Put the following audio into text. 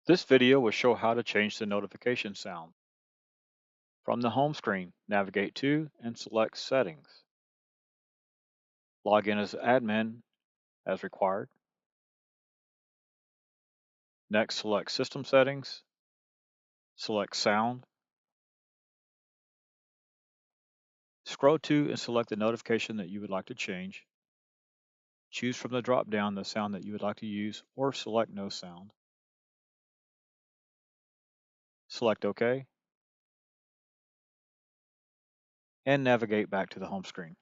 This video will show how to change the notification sound. From the home screen, navigate to and select Settings. Log in as admin as required. Next, select System Settings. Select Sound. Scroll to and select the notification that you would like to change. Choose from the drop-down the sound that you would like to use or select No Sound. Select OK and navigate back to the home screen.